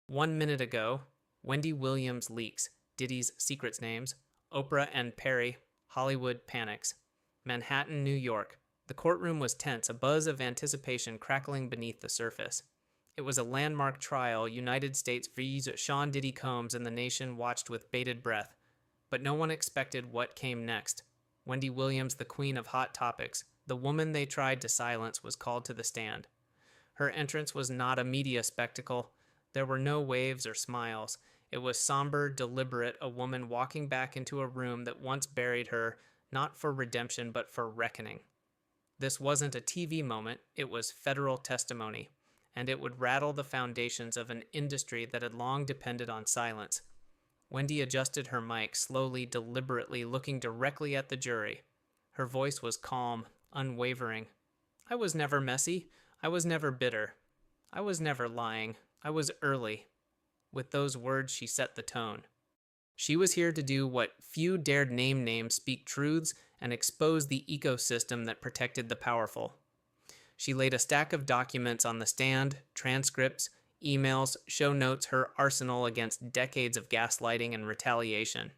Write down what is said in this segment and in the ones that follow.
1 minute ago, Wendy Williams leaks, Diddy's secrets names, Oprah and Perry, Hollywood panics. Manhattan, New York. The courtroom was tense, a buzz of anticipation crackling beneath the surface. It was a landmark trial, United States vs. Sean Diddy Combs, and the nation watched with bated breath. But no one expected what came next. Wendy Williams, the queen of hot topics, the woman they tried to silence, was called to the stand. Her entrance was not a media spectacle. There were no waves or smiles. It was somber, deliberate, a woman walking back into a room that once buried her, not for redemption but for reckoning. This wasn't a TV moment, it was federal testimony, and it would rattle the foundations of an industry that had long depended on silence. Wendy adjusted her mic, slowly, deliberately, looking directly at the jury. Her voice was calm, unwavering. I was never messy. I was never bitter. I was never lying. I was early. With those words, she set the tone. She was here to do what few dared name names, speak truths, and expose the ecosystem that protected the powerful. She laid a stack of documents on the stand, transcripts, emails, show notes, her arsenal against decades of gaslighting and retaliation.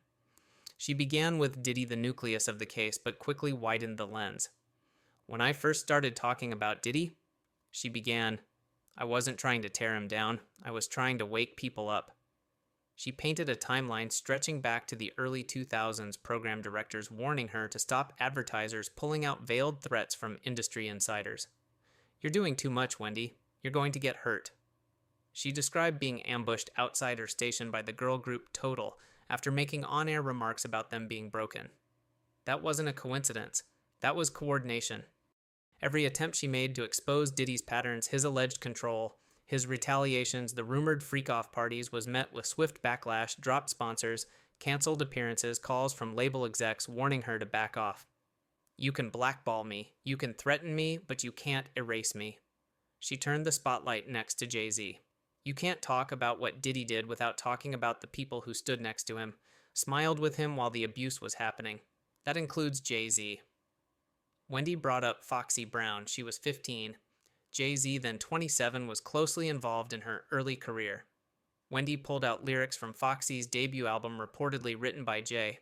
She began with Diddy, the nucleus of the case, but quickly widened the lens. When I first started talking about Diddy, she began, I wasn't trying to tear him down. I was trying to wake people up. She painted a timeline stretching back to the early 2000s, program directors warning her to stop advertisers pulling out veiled threats from industry insiders. You're doing too much, Wendy. You're going to get hurt. She described being ambushed outside her station by the girl group Total after making on-air remarks about them being broken. That wasn't a coincidence. That was coordination. Every attempt she made to expose Diddy's patterns, his alleged control, his retaliations, the rumored freak-off parties was met with swift backlash, dropped sponsors, canceled appearances, calls from label execs warning her to back off. You can blackball me, you can threaten me, but you can't erase me. She turned the spotlight next to Jay-Z. You can't talk about what Diddy did without talking about the people who stood next to him, smiled with him while the abuse was happening. That includes Jay-Z. Wendy brought up Foxy Brown. She was 15. Jay-Z, then 27, was closely involved in her early career. Wendy pulled out lyrics from Foxy's debut album reportedly written by Jay.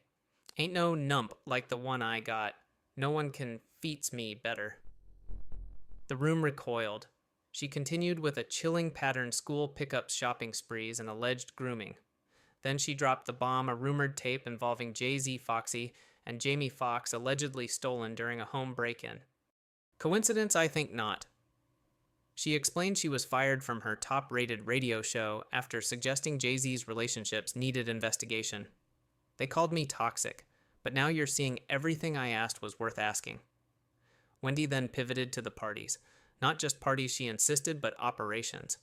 Ain't no nump like the one I got. No one can feats me better. The room recoiled. She continued with a chilling pattern, school pickups, shopping sprees, and alleged grooming. Then she dropped the bomb, a rumored tape involving Jay-Z, Foxy, and Jamie Foxx allegedly stolen during a home break-in. Coincidence? I think not. She explained she was fired from her top-rated radio show after suggesting Jay-Z's relationships needed investigation. They called me toxic, but now you're seeing everything I asked was worth asking. Wendy then pivoted to the parties. Not just parties she insisted, but operations.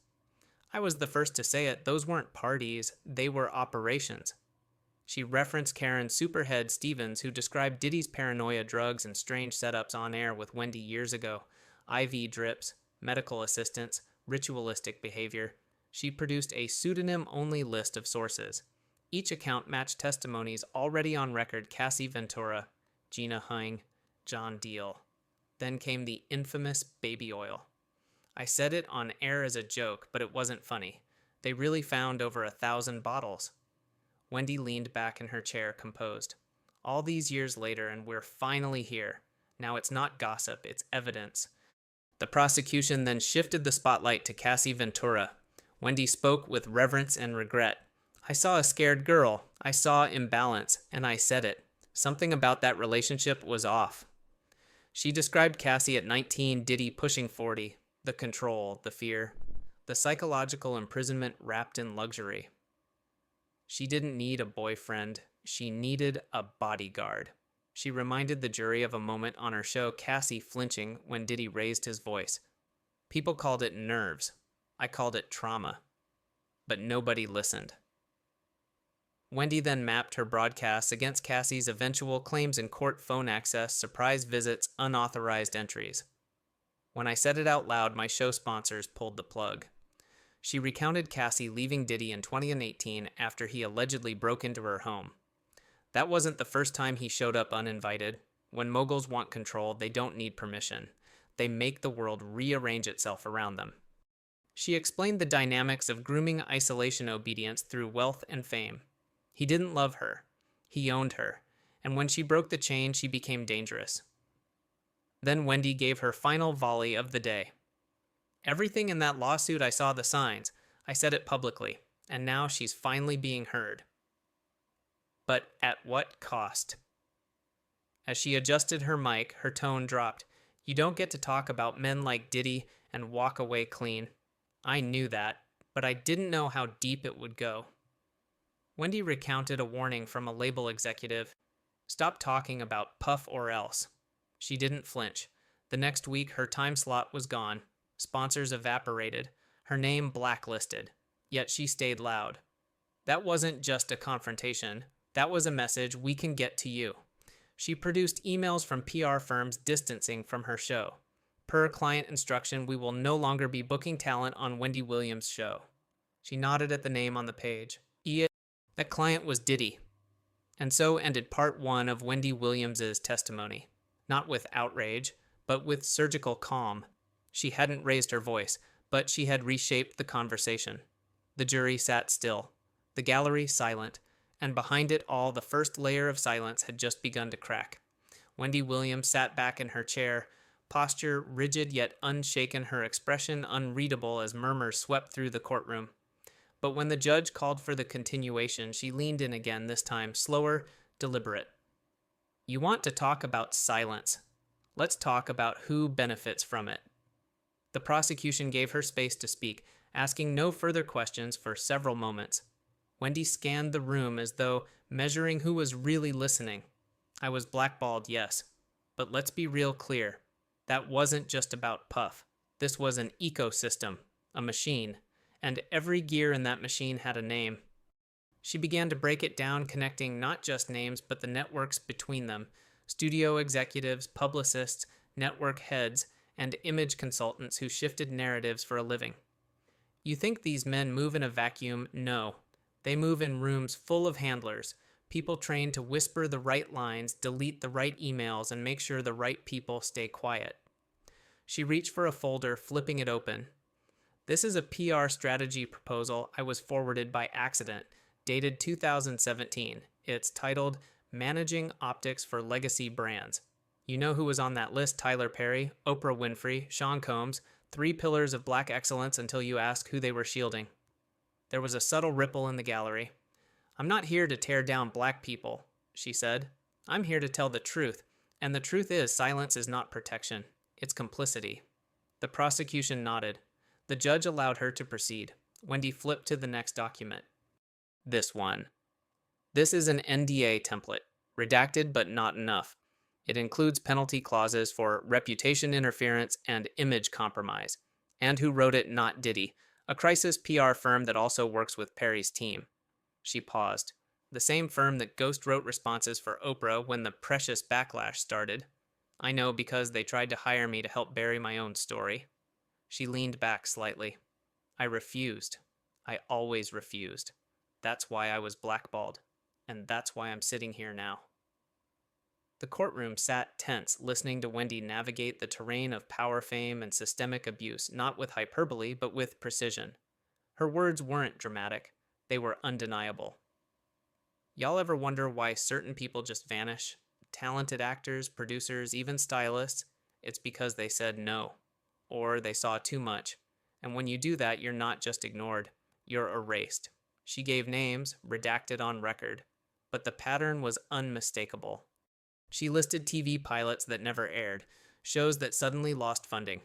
I was the first to say it, those weren't parties, they were operations. She referenced Karen Superhead Stevens, who described Diddy's paranoia, drugs, and strange setups on air with Wendy years ago. IV drips, medical assistants, ritualistic behavior. She produced a pseudonym-only list of sources. Each account matched testimonies already on record: Cassie Ventura, Gina Hung, John Deal. Then came the infamous baby oil. I said it on air as a joke, but it wasn't funny. They really found over 1,000 bottles. Wendy leaned back in her chair, composed. All these years later, and we're finally here. Now it's not gossip, it's evidence. The prosecution then shifted the spotlight to Cassie Ventura. Wendy spoke with reverence and regret. I saw a scared girl. I saw imbalance, and I said it. Something about that relationship was off. She described Cassie at 19, Diddy pushing 40. The control, the fear, the psychological imprisonment wrapped in luxury. She didn't need a boyfriend. She needed a bodyguard. She reminded the jury of a moment on her show, Cassie flinching when Diddy raised his voice. People called it nerves. I called it trauma. But nobody listened. Wendy then mapped her broadcasts against Cassie's eventual claims in court: phone access, surprise visits, unauthorized entries. When I said it out loud, my show sponsors pulled the plug. She recounted Cassie leaving Diddy in 2018 after he allegedly broke into her home. That wasn't the first time he showed up uninvited. When moguls want control, they don't need permission. They make the world rearrange itself around them. She explained the dynamics of grooming isolation obedience through wealth and fame. He didn't love her. He owned her. And when she broke the chain, she became dangerous. Then Wendy gave her final volley of the day. Everything in that lawsuit, I saw the signs. I said it publicly. And now she's finally being heard. But at what cost? As she adjusted her mic, her tone dropped. You don't get to talk about men like Diddy and walk away clean. I knew that, but I didn't know how deep it would go. Wendy recounted a warning from a label executive. Stop talking about Puff or else. She didn't flinch. The next week, her time slot was gone. Sponsors evaporated. Her name blacklisted. Yet she stayed loud. That wasn't just a confrontation. That was a message: we can get to you. She produced emails from PR firms distancing from her show. Per client instruction, we will no longer be booking talent on Wendy Williams' show. She nodded at the name on the page. That client was Diddy. And so ended part one of Wendy Williams' testimony. Not with outrage, but with surgical calm. She hadn't raised her voice, but she had reshaped the conversation. The jury sat still, the gallery silent, and behind it all the first layer of silence had just begun to crack. Wendy Williams sat back in her chair, posture rigid yet unshaken, her expression unreadable as murmurs swept through the courtroom. But when the judge called for the continuation, she leaned in again, this time slower, deliberate. You want to talk about silence. Let's talk about who benefits from it. The prosecution gave her space to speak, asking no further questions for several moments. Wendy scanned the room as though measuring who was really listening. I was blackballed, yes. But let's be real clear. That wasn't just about Puff. This was an ecosystem, a machine, and every gear in that machine had a name. She began to break it down, connecting not just names, but the networks between them: studio executives, publicists, network heads, and image consultants who shifted narratives for a living. You think these men move in a vacuum? No. They move in rooms full of handlers, people trained to whisper the right lines, delete the right emails, and make sure the right people stay quiet. She reached for a folder, flipping it open. This is a PR strategy proposal I was forwarded by accident, dated 2017. It's titled Managing Optics for Legacy Brands. You know who was on that list: Tyler Perry, Oprah Winfrey, Sean Combs, 3 pillars of black excellence until you ask who they were shielding. There was a subtle ripple in the gallery. I'm not here to tear down black people, she said. I'm here to tell the truth, and the truth is silence is not protection. It's complicity. The prosecution nodded. The judge allowed her to proceed. Wendy flipped to the next document. This one. This is an NDA template, redacted but not enough. It includes penalty clauses for reputation interference and image compromise. And who wrote it? Not Diddy, a crisis PR firm that also works with Perry's team. She paused. The same firm that ghost wrote responses for Oprah when the precious backlash started. I know because they tried to hire me to help bury my own story. She leaned back slightly. I refused. I always refused. That's why I was blackballed. And that's why I'm sitting here now. The courtroom sat tense, listening to Wendy navigate the terrain of power, fame, and systemic abuse, not with hyperbole, but with precision. Her words weren't dramatic. They were undeniable. Y'all ever wonder why certain people just vanish? Talented actors, producers, even stylists? It's because they said no. Or they saw too much. And when you do that, you're not just ignored. You're erased. She gave names, redacted on record. But the pattern was unmistakable. She listed TV pilots that never aired, shows that suddenly lost funding.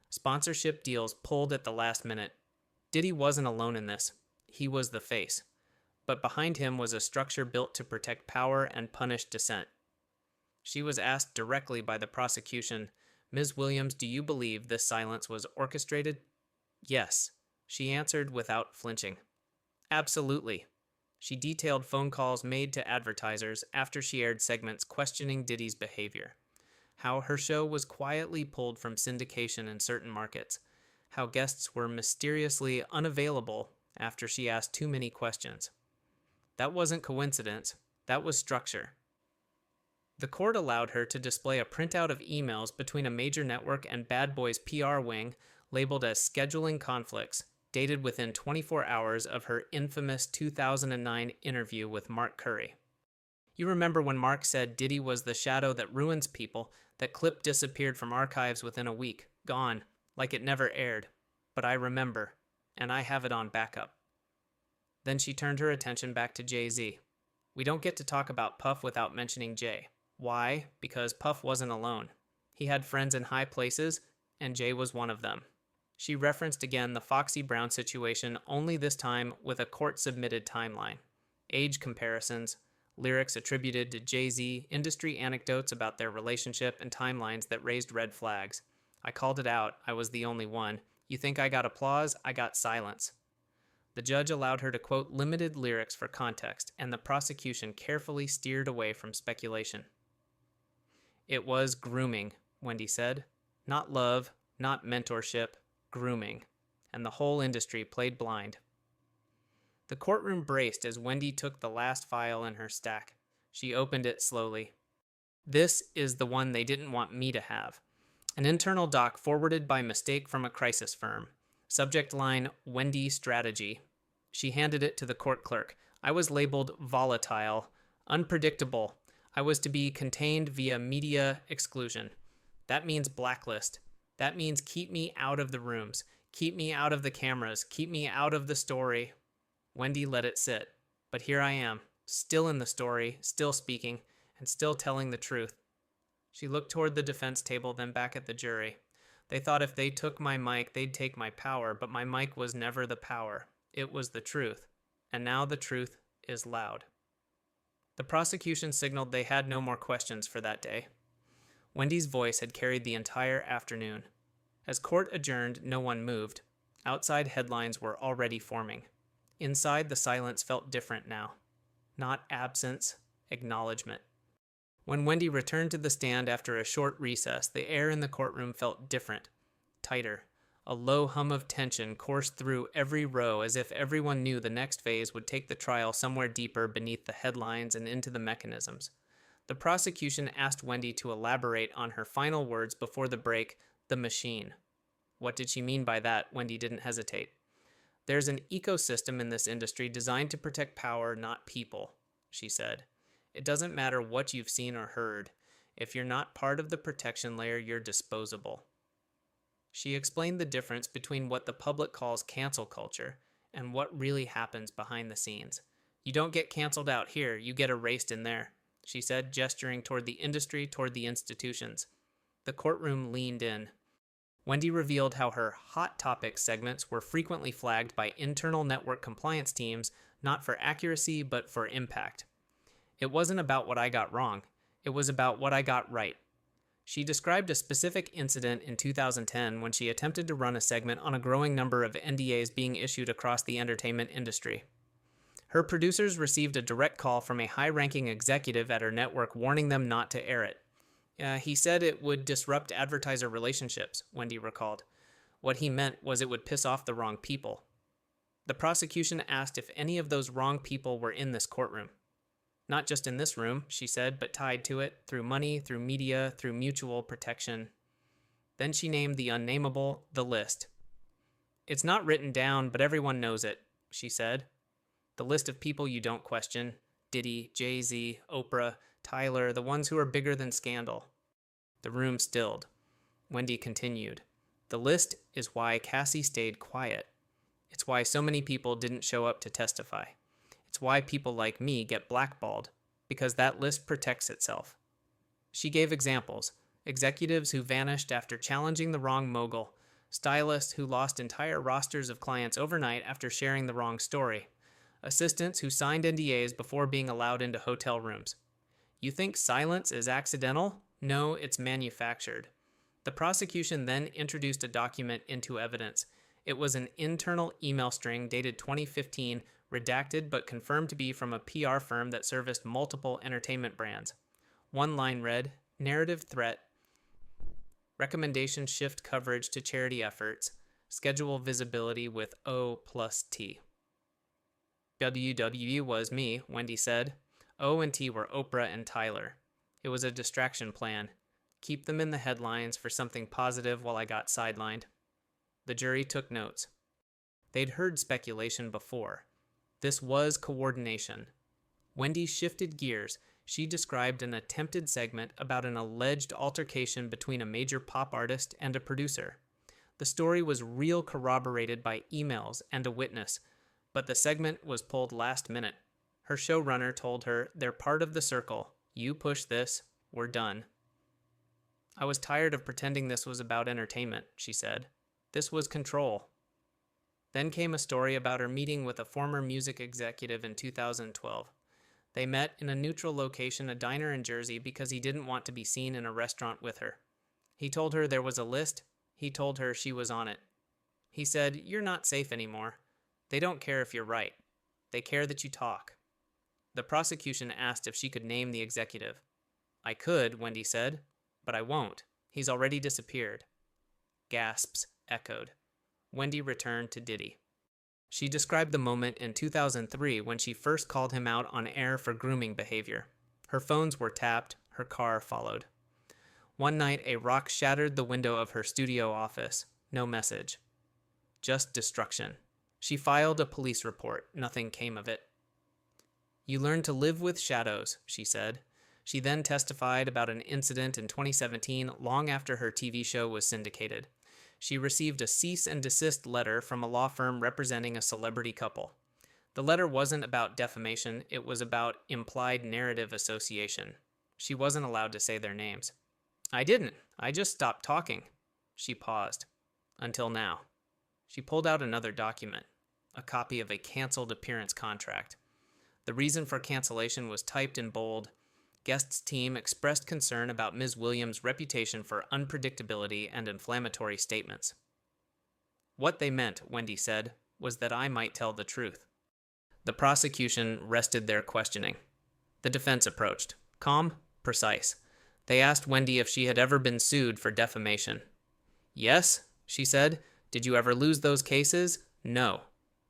Sponsorship deals pulled at the last minute. Diddy wasn't alone in this. He was the face. But behind him was a structure built to protect power and punish dissent. She was asked directly by the prosecution, Ms. Williams, do you believe this silence was orchestrated? Yes, she answered without flinching. Absolutely. She detailed phone calls made to advertisers after she aired segments questioning Diddy's behavior, how her show was quietly pulled from syndication in certain markets, how guests were mysteriously unavailable after she asked too many questions. That wasn't coincidence, that was structure. The court allowed her to display a printout of emails between a major network and Bad Boy's PR wing, labeled as scheduling conflicts, dated within 24 hours of her infamous 2009 interview with Mark Curry. You remember when Mark said Diddy was the shadow that ruins people, that clip disappeared from archives within a week, gone, like it never aired. But I remember, and I have it on backup. Then she turned her attention back to Jay-Z. We don't get to talk about Puff without mentioning Jay. Why? Because Puff wasn't alone. He had friends in high places, and Jay was one of them. She referenced again the Foxy Brown situation, only this time with a court-submitted timeline. Age comparisons, lyrics attributed to Jay-Z, industry anecdotes about their relationship, and timelines that raised red flags. I called it out. I was the only one. You think I got applause? I got silence. The judge allowed her to quote limited lyrics for context, and the prosecution carefully steered away from speculation. It was grooming, Wendy said. Not love, not mentorship, grooming. And the whole industry played blind. The courtroom braced as Wendy took the last file in her stack. She opened it slowly. This is the one they didn't want me to have. An internal doc forwarded by mistake from a crisis firm. Subject line, Wendy Strategy. She handed it to the court clerk. I was labeled volatile, unpredictable. I was to be contained via media exclusion. That means blacklist. That means keep me out of the rooms. Keep me out of the cameras. Keep me out of the story. Wendy let it sit. But here I am, still in the story, still speaking, and still telling the truth. She looked toward the defense table, then back at the jury. They thought if they took my mic, they'd take my power, but my mic was never the power. It was the truth. And now the truth is loud. The prosecution signaled they had no more questions for that day. Wendy's voice had carried the entire afternoon. As court adjourned, no one moved. Outside headlines were already forming. Inside, the silence felt different now. Not absence, acknowledgement. When Wendy returned to the stand after a short recess, the air in the courtroom felt different, tighter. A low hum of tension coursed through every row as if everyone knew the next phase would take the trial somewhere deeper beneath the headlines and into the mechanisms. The prosecution asked Wendy to elaborate on her final words before the break, the machine. What did she mean by that? Wendy didn't hesitate. There's an ecosystem in this industry designed to protect power, not people, she said. It doesn't matter what you've seen or heard. If you're not part of the protection layer, you're disposable. She explained the difference between what the public calls cancel culture and what really happens behind the scenes. You don't get canceled out here, you get erased in there, she said, gesturing toward the industry, toward the institutions. The courtroom leaned in. Wendy revealed how her hot topic segments were frequently flagged by internal network compliance teams, not for accuracy, but for impact. It wasn't about what I got wrong. It was about what I got right. She described a specific incident in 2010 when she attempted to run a segment on a growing number of NDAs being issued across the entertainment industry. Her producers received a direct call from a high-ranking executive at her network warning them not to air it. He said it would disrupt advertiser relationships, Wendy recalled. What he meant was it would piss off the wrong people. The prosecution asked if any of those wrong people were in this courtroom. Not just in this room, she said, but tied to it, through money, through media, through mutual protection. Then she named the unnameable, the list. It's not written down, but everyone knows it, she said. The list of people you don't question. Diddy, Jay-Z, Oprah, Tyler, the ones who are bigger than scandal. The room stilled. Wendy continued. The list is why Cassie stayed quiet. It's why so many people didn't show up to testify. It's why people like me get blackballed, because that list protects itself. She gave examples. Executives who vanished after challenging the wrong mogul. Stylists who lost entire rosters of clients overnight after sharing the wrong story. Assistants who signed NDAs before being allowed into hotel rooms. You think silence is accidental? No, it's manufactured. The prosecution then introduced a document into evidence. It was an internal email string dated 2015, redacted but confirmed to be from a PR firm that serviced multiple entertainment brands. One line read, narrative threat, recommendation shift coverage to charity efforts, schedule visibility with O plus T. WW was me, Wendy said. O and T were Oprah and Tyler. It was a distraction plan. Keep them in the headlines for something positive while I got sidelined. The jury took notes. They'd heard speculation before. This was coordination. Wendy shifted gears. She described an attempted segment about an alleged altercation between a major pop artist and a producer. The story was real, corroborated by emails and a witness, but the segment was pulled last minute. Her showrunner told her, "They're part of the circle. You push this, we're done." "I was tired of pretending this was about entertainment," she said. "This was control." Then came a story about her meeting with a former music executive in 2012. They met in a neutral location, a diner in Jersey, because he didn't want to be seen in a restaurant with her. He told her there was a list. He told her she was on it. He said, "You're not safe anymore. They don't care if you're right. They care that you talk." The prosecution asked if she could name the executive. "I could," Wendy said, "but I won't. He's already disappeared." Gasps echoed. Wendy returned to Diddy. She described the moment in 2003 when she first called him out on air for grooming behavior. Her phones were tapped, her car followed. One night, a rock shattered the window of her studio office. No message. Just destruction. She filed a police report. Nothing came of it. "You learn to live with shadows," she said. She then testified about an incident in 2017, long after her TV show was syndicated. She received a cease and desist letter from a law firm representing a celebrity couple. The letter wasn't about defamation, it was about implied narrative association. She wasn't allowed to say their names. "I didn't. I just stopped talking." She paused. "Until now." She pulled out another document, a copy of a canceled appearance contract. The reason for cancellation was typed in bold. Guest's team expressed concern about Ms. Williams' reputation for unpredictability and inflammatory statements. What they meant, Wendy said, was that I might tell the truth. The prosecution rested their questioning. The defense approached, calm, precise. They asked Wendy if she had ever been sued for defamation. "Yes," she said. "Did you ever lose those cases?" "No."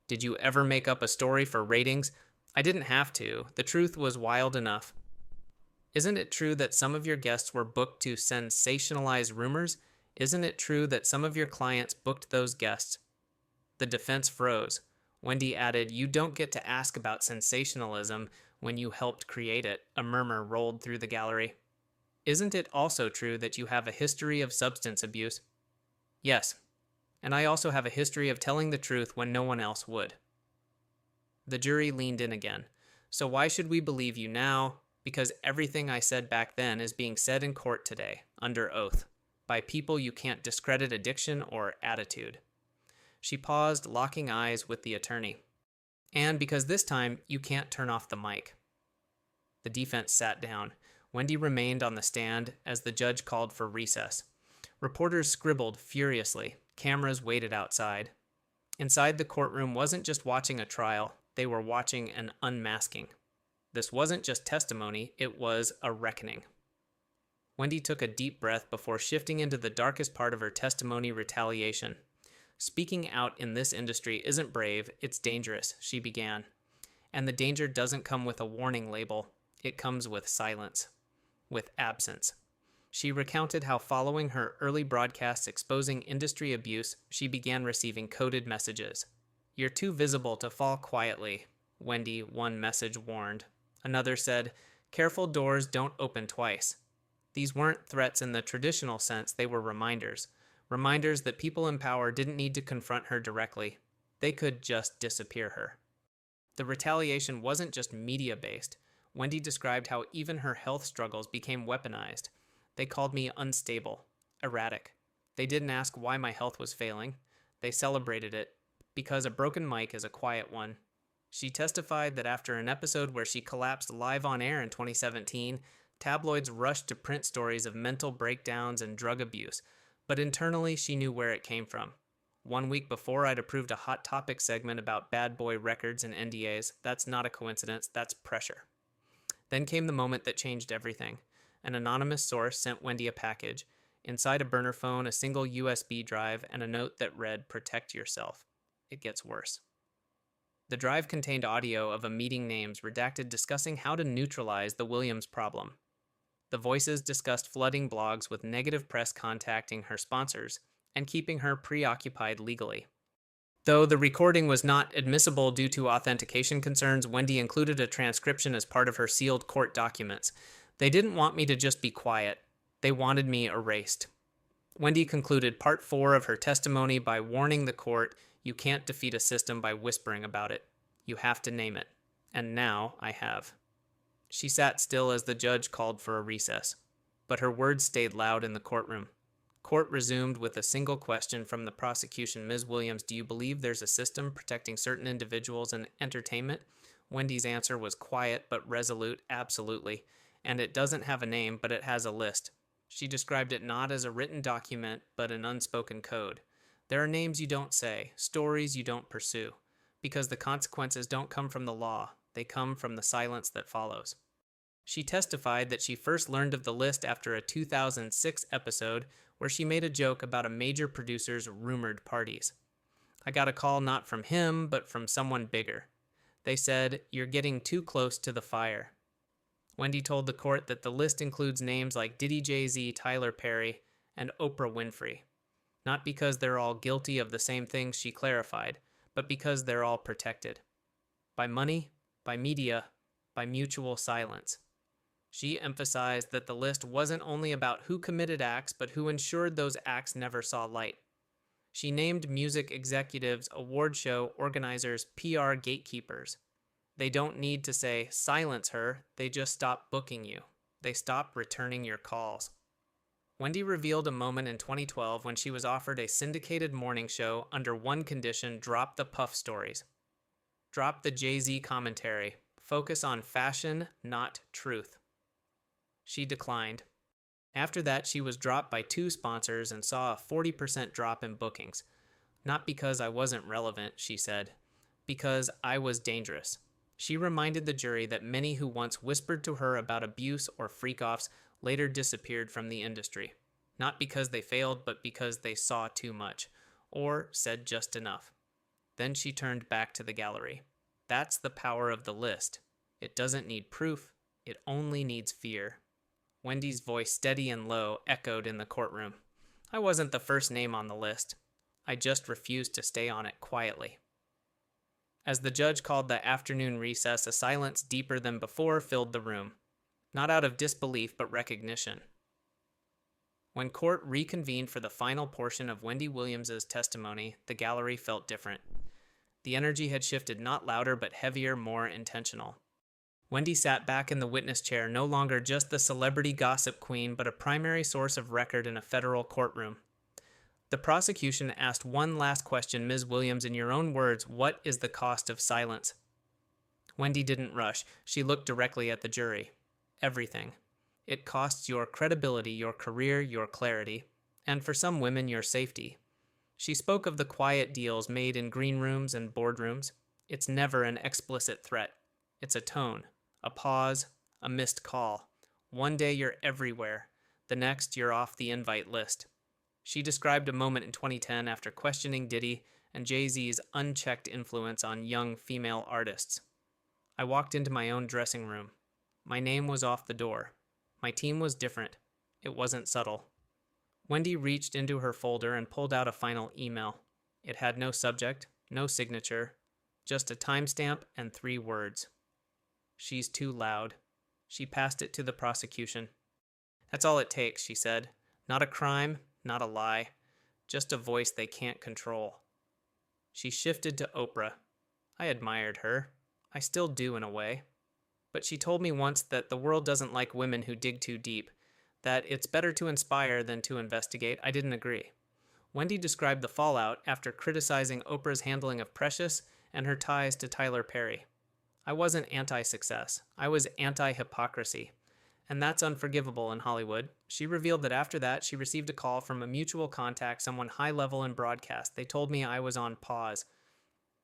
"Did you ever make up a story for ratings?" "I didn't have to. The truth was wild enough." "Isn't it true that some of your guests were booked to sensationalize rumors? Isn't it true that some of your clients booked those guests?" The defense froze. Wendy added, "You don't get to ask about sensationalism when you helped create it." A murmur rolled through the gallery. "Isn't it also true that you have a history of substance abuse?" "Yes. And I also have a history of telling the truth when no one else would." The jury leaned in again. "So why should we believe you now?" "Because everything I said back then is being said in court today, under oath, by people you can't discredit addiction or attitude." She paused, locking eyes with the attorney. "And because this time you can't turn off the mic." The defense sat down. Wendy remained on the stand as the judge called for recess. Reporters scribbled furiously. Cameras waited outside. Inside the courtroom wasn't just watching a trial, they were watching an unmasking. This wasn't just testimony, it was a reckoning. Wendy took a deep breath before shifting into the darkest part of her testimony: retaliation. "Speaking out in this industry isn't brave, it's dangerous," she began. "And the danger doesn't come with a warning label, it comes with silence, with absence." She recounted how following her early broadcasts exposing industry abuse, she began receiving coded messages. "You're too visible to fall quietly," Wendy, one message warned. Another said, "Careful, doors don't open twice." These weren't threats in the traditional sense, they were reminders. Reminders that people in power didn't need to confront her directly. They could just disappear her. The retaliation wasn't just media-based. Wendy described how even her health struggles became weaponized. "They called me unstable, erratic. They didn't ask why my health was failing. They celebrated it, because a broken mic is a quiet one." She testified that after an episode where she collapsed live on air in 2017, tabloids rushed to print stories of mental breakdowns and drug abuse, but internally she knew where it came from. "1 week before, I'd approved a Hot Topic segment about bad boy records and NDAs. That's not a coincidence, that's pressure." Then came the moment that changed everything. An anonymous source sent Wendy a package. Inside a burner phone, a single USB drive, and a note that read, "Protect yourself. It gets worse." The drive contained audio of a meeting names redacted discussing how to neutralize the Williams problem. The voices discussed flooding blogs with negative press contacting her sponsors, and keeping her preoccupied legally. Though the recording was not admissible due to authentication concerns, Wendy included a transcription as part of her sealed court documents. They didn't want me to just be quiet. They wanted me erased. Wendy concluded part 4 of her testimony by warning the court, you can't defeat a system by whispering about it. You have to name it. And now I have. She sat still as the judge called for a recess, but her words stayed loud in the courtroom. Court resumed with a single question from the prosecution. Ms. Williams, do you believe there's a system protecting certain individuals in entertainment? Wendy's answer was quiet but resolute, absolutely. And it doesn't have a name, but it has a list. She described it not as a written document, but an unspoken code. There are names you don't say, stories you don't pursue, because the consequences don't come from the law, they come from the silence that follows. She testified that she first learned of the list after a 2006 episode where she made a joke about a major producer's rumored parties. I got a call not from him, but from someone bigger. They said, you're getting too close to the fire. Wendy told the court that the list includes names like Diddy, Jay-Z, Tyler Perry, and Oprah Winfrey. Not because they're all guilty of the same things she clarified, but because they're all protected. By money, by media, by mutual silence. She emphasized that the list wasn't only about who committed acts, but who ensured those acts never saw light. She named music executives, award show organizers, PR gatekeepers. They don't need to say, silence her, they just stop booking you. They stop returning your calls. Wendy revealed a moment in 2012 when she was offered a syndicated morning show under one condition: drop the Puff stories. Drop the Jay-Z commentary. Focus on fashion, not truth. She declined. After that, she was dropped by 2 sponsors and saw a 40% drop in bookings. Not because I wasn't relevant, she said. Because I was dangerous. She reminded the jury that many who once whispered to her about abuse or freak-offs later disappeared from the industry. Not because they failed, but because they saw too much, or said just enough. Then she turned back to the gallery. That's the power of the list. It doesn't need proof. It only needs fear. Wendy's voice, steady and low, echoed in the courtroom. I wasn't the first name on the list. I just refused to stay on it quietly. As the judge called the afternoon recess, a silence deeper than before filled the room. Not out of disbelief, but recognition. When court reconvened for the final portion of Wendy Williams' testimony, the gallery felt different. The energy had shifted, not louder, but heavier, more intentional. Wendy sat back in the witness chair, no longer just the celebrity gossip queen, but a primary source of record in a federal courtroom. The prosecution asked one last question. Ms. Williams, in your own words, what is the cost of silence? Wendy didn't rush. She looked directly at the jury. Everything. It costs your credibility, your career, your clarity, and for some women, your safety. She spoke of the quiet deals made in green rooms and boardrooms. It's never an explicit threat. It's a tone. A pause, a missed call. One day you're everywhere. The next you're off the invite list. She described a moment in 2010 after questioning Diddy and Jay-Z's unchecked influence on young female artists. I walked into my own dressing room. My name was off the door. My team was different. It wasn't subtle. Wendy reached into her folder and pulled out a final email. It had no subject, no signature, just a timestamp and 3 words. She's too loud. She passed it to the prosecution. That's all it takes, she said. Not a crime, not a lie, just a voice they can't control. She shifted to Oprah. I admired her. I still do in a way. But she told me once that the world doesn't like women who dig too deep, that it's better to inspire than to investigate. I didn't agree. Wendy described the fallout after criticizing Oprah's handling of Precious and her ties to Tyler Perry. I wasn't anti-success. I was anti-hypocrisy. And that's unforgivable in Hollywood. She revealed that after that, she received a call from a mutual contact, someone high-level in broadcast. They told me I was on pause,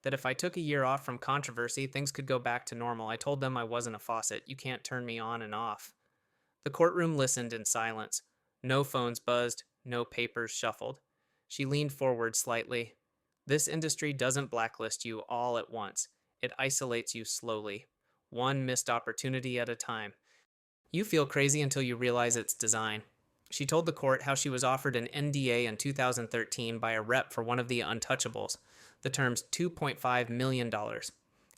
that if I took a year off from controversy, things could go back to normal. I told them I wasn't a faucet. You can't turn me on and off. The courtroom listened in silence. No phones buzzed, no papers shuffled. She leaned forward slightly. This industry doesn't blacklist you all at once. It isolates you slowly, one missed opportunity at a time. You feel crazy until you realize it's design. She told the court how she was offered an NDA in 2013 by a rep for one of the Untouchables, the terms $2.5 million.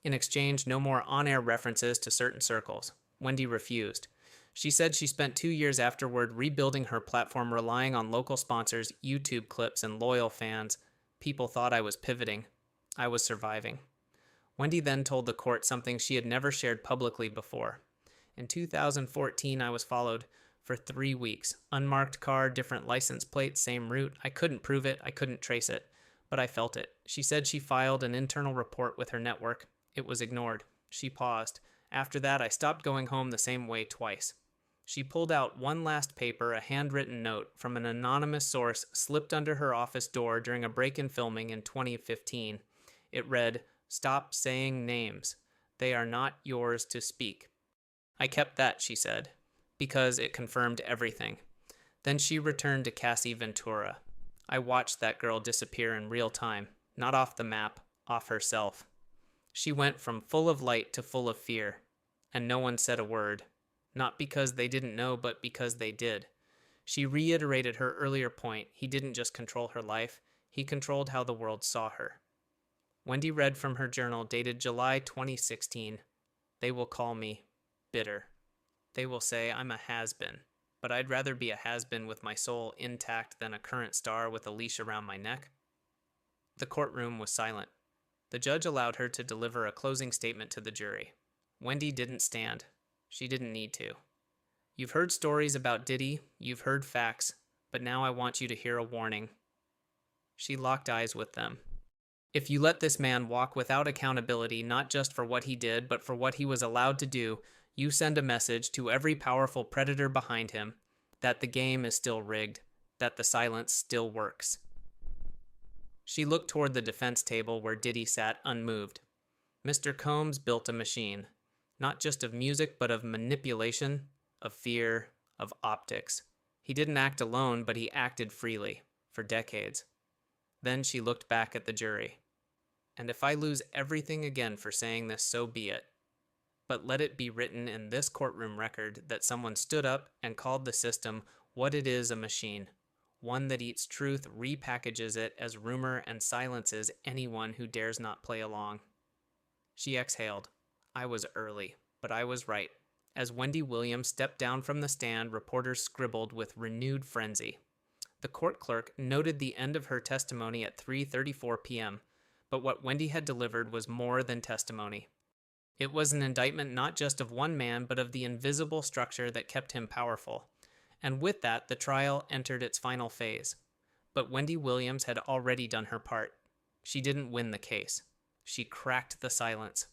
In exchange, no more on-air references to certain circles. Wendy refused. She said she spent 2 years afterward rebuilding her platform, relying on local sponsors, YouTube clips, and loyal fans. People thought I was pivoting. I was surviving. Wendy then told the court something she had never shared publicly before. In 2014, I was followed for 3 weeks. Unmarked car, different license plate, same route. I couldn't prove it. I couldn't trace it. But I felt it. She said she filed an internal report with her network. It was ignored. She paused. After that, I stopped going home the same way twice. She pulled out one last paper, a handwritten note from an anonymous source slipped under her office door during a break-in filming in 2015. It read, "Stop saying names. They are not yours to speak." I kept that, she said, because it confirmed everything. Then she returned to Cassie Ventura. I watched that girl disappear in real time, not off the map, off herself. She went from full of light to full of fear, and no one said a word. Not because they didn't know, but because they did. She reiterated her earlier point. He didn't just control her life, he controlled how the world saw her. Wendy read from her journal dated July 2016. They will call me bitter. They will say I'm a has-been, but I'd rather be a has-been with my soul intact than a current star with a leash around my neck. The courtroom was silent. The judge allowed her to deliver a closing statement to the jury. Wendy didn't stand. She didn't need to. You've heard stories about Diddy, you've heard facts, but now I want you to hear a warning. She locked eyes with them. If you let this man walk without accountability, not just for what he did, but for what he was allowed to do, you send a message to every powerful predator behind him that the game is still rigged, that the silence still works. She looked toward the defense table where Diddy sat unmoved. Mr. Combs built a machine, not just of music, but of manipulation, of fear, of optics. He didn't act alone, but he acted freely, for decades. Then she looked back at the jury. And if I lose everything again for saying this, so be it. But let it be written in this courtroom record that someone stood up and called the system what it is, a machine. One that eats truth, repackages it as rumor, and silences anyone who dares not play along. She exhaled. I was early, but I was right. As Wendy Williams stepped down from the stand, reporters scribbled with renewed frenzy. The court clerk noted the end of her testimony at 3:34 p.m., but what Wendy had delivered was more than testimony. It was an indictment not just of one man, but of the invisible structure that kept him powerful. And with that, the trial entered its final phase. But Wendy Williams had already done her part. She didn't win the case. She cracked the silence.